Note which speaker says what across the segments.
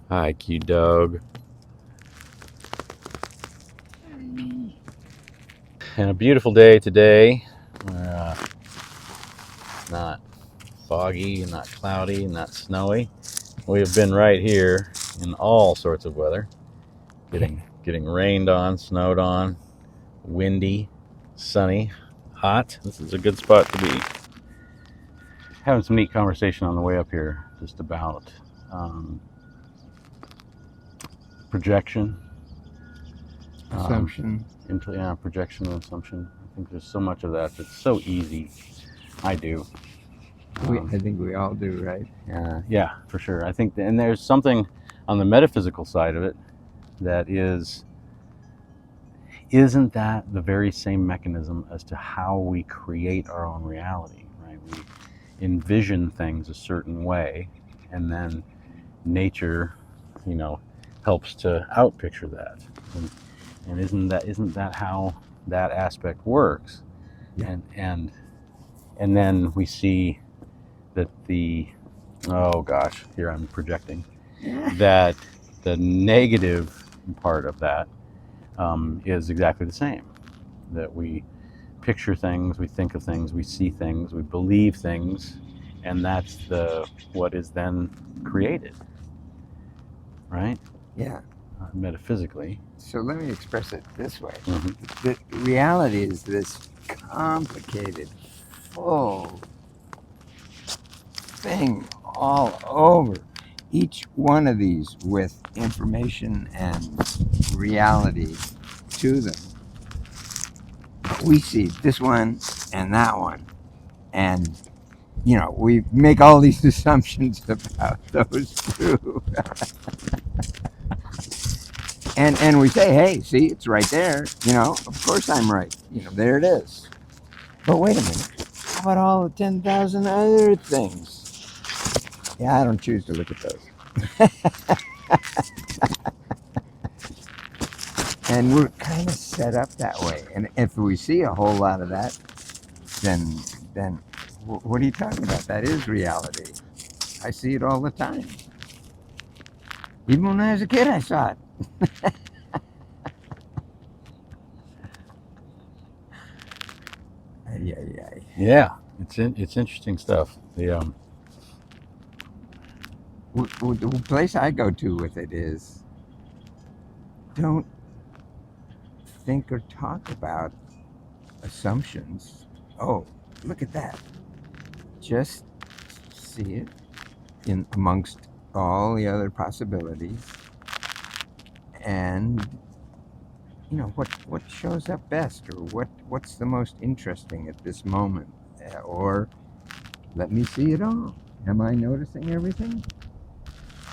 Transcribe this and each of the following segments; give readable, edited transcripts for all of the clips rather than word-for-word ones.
Speaker 1: Hi, cute dog. And a beautiful day today. Not foggy, not cloudy, not snowy. We have been right here in all sorts of weather. Getting rained on, snowed on, windy, sunny, hot. This is a good spot to be. Having some neat conversation on the way up here, just about projection,
Speaker 2: Assumption.
Speaker 1: projection and assumption. I think there's so much of that that's so easy. I do.
Speaker 2: I think we all do, right?
Speaker 1: Yeah, for sure. I think, and there's something on the metaphysical side of it that isn't that the very same mechanism as to how we create our own reality, right? We envision things a certain way, and then nature, helps to outpicture that. And isn't that how that aspect works?
Speaker 2: Yeah.
Speaker 1: And then we see that oh gosh, here I'm projecting, that the negative part of that is exactly the same. That we picture things, we think of things, we see things, we believe things, and that's what is then created, right?
Speaker 2: Yeah.
Speaker 1: Metaphysically.
Speaker 2: So let me express it this way.
Speaker 1: Mm-hmm.
Speaker 2: The reality is this complicated, full thing all over. Each one of these with information and reality to them. We see this one and that one. And, we make all these assumptions about those two. And we say, hey, see, it's right there. Of course I'm right. There it is. But wait a minute. How about all the 10,000 other things? Yeah, I don't choose to look at those. And we're kind of set up that way. And if we see a whole lot of that, then what are you talking about? That is reality. I see it all the time. Even when I was a kid, I saw it.
Speaker 1: Yeah, it's interesting stuff.
Speaker 2: The place I go to with it is don't think or talk about assumptions. Oh, look at that. Just see it in amongst all the other possibilities, and what shows up best, or what's the most interesting at this moment, or let me see it all. Am I noticing everything?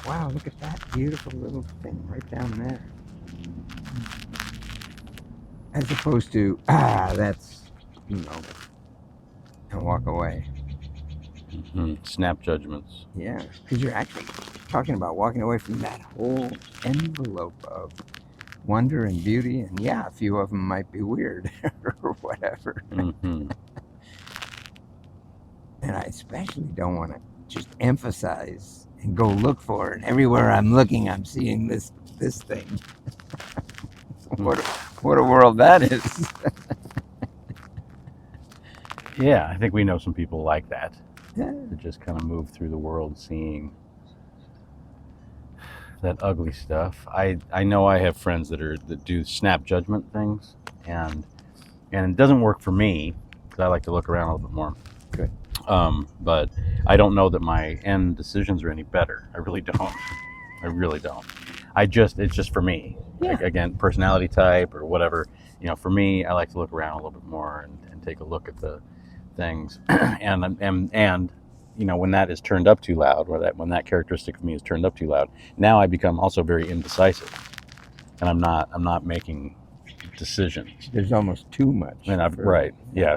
Speaker 2: Wow, look at that beautiful little thing right down there. As opposed to, that's, and walk away.
Speaker 1: Mm-hmm. Snap judgments.
Speaker 2: Yeah, because you're actually talking about walking away from that whole envelope of wonder and beauty, and a few of them might be weird or whatever.
Speaker 1: Mm-hmm.
Speaker 2: And I especially don't want to just emphasize and go look for it. And everywhere I'm looking, I'm seeing this thing. What a world that is.
Speaker 1: Yeah, I think we know some people like that.
Speaker 2: Yeah.
Speaker 1: That just kind of move through the world seeing that ugly stuff. I know I have friends that do snap judgment things, and it doesn't work for me because I like to look around a little bit more.
Speaker 2: Good.
Speaker 1: But I don't know that my end decisions are any better. I really don't. It's just for me.
Speaker 2: Yeah.
Speaker 1: Like, again, personality type or whatever. For me, I like to look around a little bit more and take a look at the things. and when that is turned up too loud, or when that characteristic of me is turned up too loud, now I become also very indecisive, and I'm not making decisions.
Speaker 2: There's almost too much.
Speaker 1: And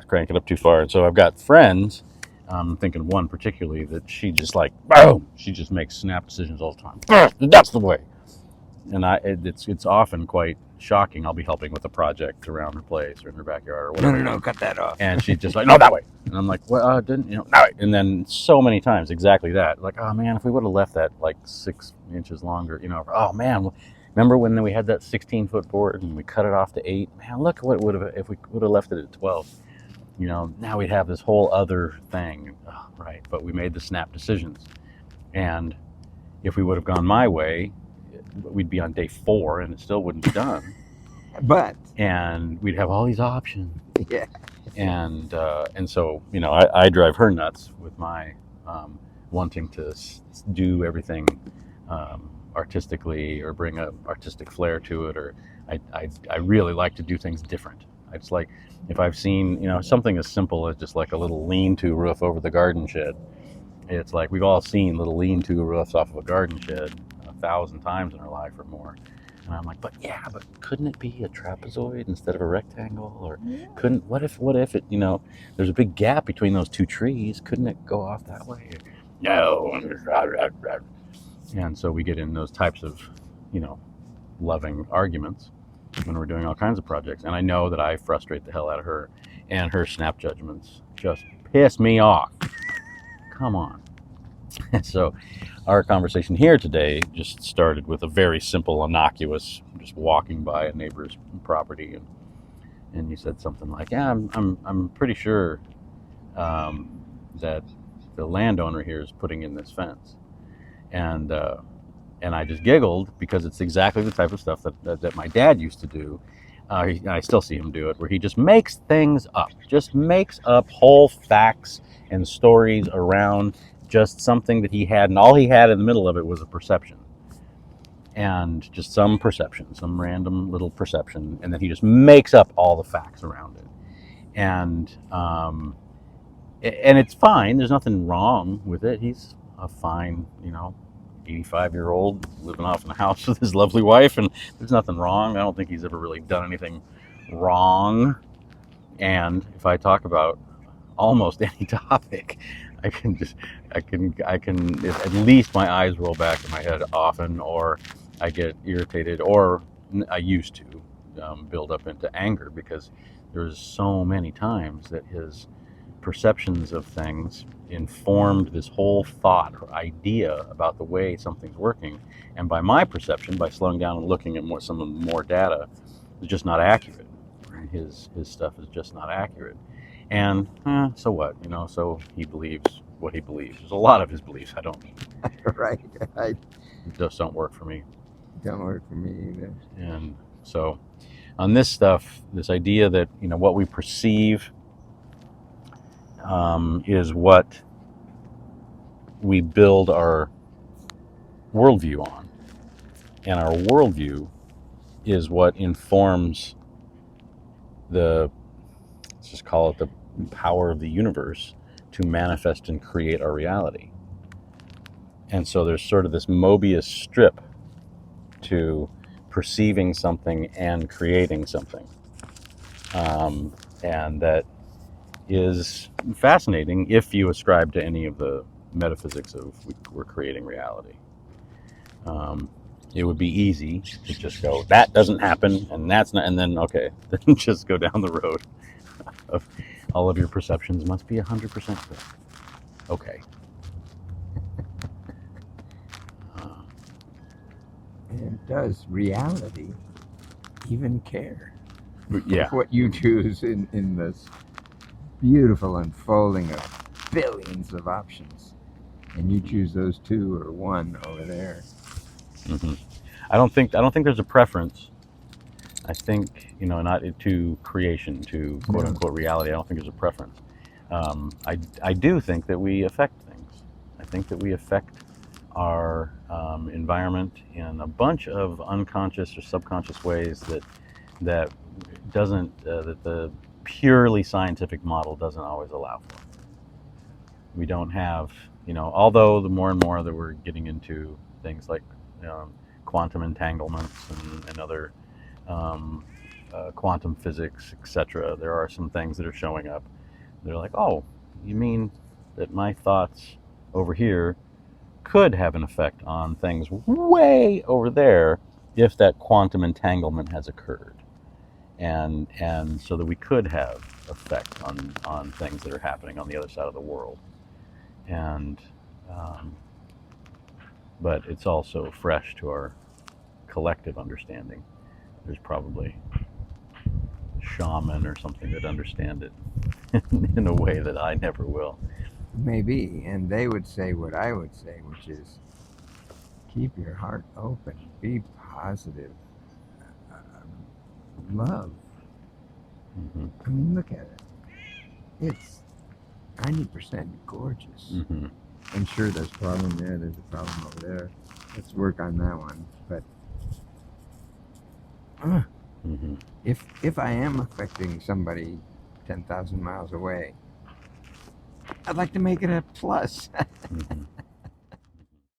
Speaker 1: crank it up too far. And so I've got friends. I'm thinking of one particularly that she just boom. She just makes snap decisions all the time. That's the way. And it's often quite shocking. I'll be helping with a project around her place or in her backyard or whatever.
Speaker 2: No, cut that off.
Speaker 1: And she's just like, no, that way. And I'm like, well, didn't you know? No. And then so many times, exactly that. Like, oh man, if we would have left that like 6 inches longer, oh man, remember when we had that 16-foot board and we cut it off to 8? Man, look what it would have if we would have left it at 12. Now we'd have this whole other thing, right? But we made the snap decisions, and if we would have gone my way, we'd be on day 4 and it still wouldn't be done. And we'd have all these options.
Speaker 2: Yeah.
Speaker 1: And so I drive her nuts with my wanting to do everything artistically or bring a artistic flair to it, or I really like to do things different. It's like if I've seen something as simple as just like a little lean-to roof over the garden shed. It's like we've all seen little lean-to roofs off of a garden shed 1,000 times in our life or more. And I'm like, but couldn't it be a trapezoid instead of a rectangle? Or what if it, there's a big gap between those 2 trees? Couldn't it go off that way? No. And so we get in those types of, loving arguments when we're doing all kinds of projects. And I know that I frustrate the hell out of her, and her snap judgments just piss me off. Come on. So our conversation here today just started with a very simple, innocuous, just walking by a neighbor's property, and you said something like, "Yeah, I'm pretty sure that the landowner here is putting in this fence," and I just giggled because it's exactly the type of stuff that my dad used to do. I still see him do it, where he just makes things up, just makes up whole facts and stories around just something that he had, and all he had in the middle of it was a perception, and just some perception, some random little perception, and then he just makes up all the facts around it, and it's fine. There's nothing wrong with it. He's a fine, 85-year-old living off in a house with his lovely wife, and there's nothing wrong. I don't think he's ever really done anything wrong. And if I talk about almost any topic, I can at least my eyes roll back in my head often, or I get irritated, or I used to build up into anger, because there's so many times that his perceptions of things informed this whole thought or idea about the way something's working, and by my perception, by slowing down and looking at some more data, it's just not accurate. His stuff is just not accurate. And so what? So he believes what he believes. There's a lot of his beliefs I don't.
Speaker 2: Right.
Speaker 1: Just don't work for me.
Speaker 2: Don't work for me either.
Speaker 1: And so on this stuff, this idea that what we perceive is what we build our worldview on, and our worldview is what informs let's just call it the power of the universe to manifest and create our reality. And so there's sort of this Mobius strip to perceiving something and creating something, and that is fascinating if you ascribe to any of the metaphysics of we're creating reality. It would be easy to just go, that doesn't happen, and that's not, and then okay, then just go down the road of all of your perceptions must be 100% correct. Okay.
Speaker 2: And does reality even care?
Speaker 1: Yeah.
Speaker 2: What you choose in this beautiful unfolding of billions of options, and you choose those 2 or 1 over there.
Speaker 1: Mm-hmm. I don't think there's a preference. I think not to creation, to quote unquote reality. I don't think there's a preference. I do think that we affect things. I think that we affect our environment in a bunch of unconscious or subconscious ways that the purely scientific model doesn't always allow for. We don't have, although the more and more that we're getting into things like quantum entanglements and other quantum physics, etc., there are some things that are showing up. They're like, oh, you mean that my thoughts over here could have an effect on things way over there, if that quantum entanglement has occurred, and so that we could have effect on things that are happening on the other side of the world, and but it's also fresh to our collective understanding. There's probably a shaman or something that understand it in a way that I never will.
Speaker 2: Maybe, and they would say what I would say, which is keep your heart open, be positive, love.
Speaker 1: Mm-hmm.
Speaker 2: I mean, look at it. It's 90% gorgeous.
Speaker 1: Mm-hmm.
Speaker 2: I'm sure there's a problem there, there's a problem over there. Let's work on that one. But
Speaker 1: Mm-hmm.
Speaker 2: if I am affecting somebody 10,000 miles away, I'd like to make it a plus.
Speaker 1: Mm-hmm.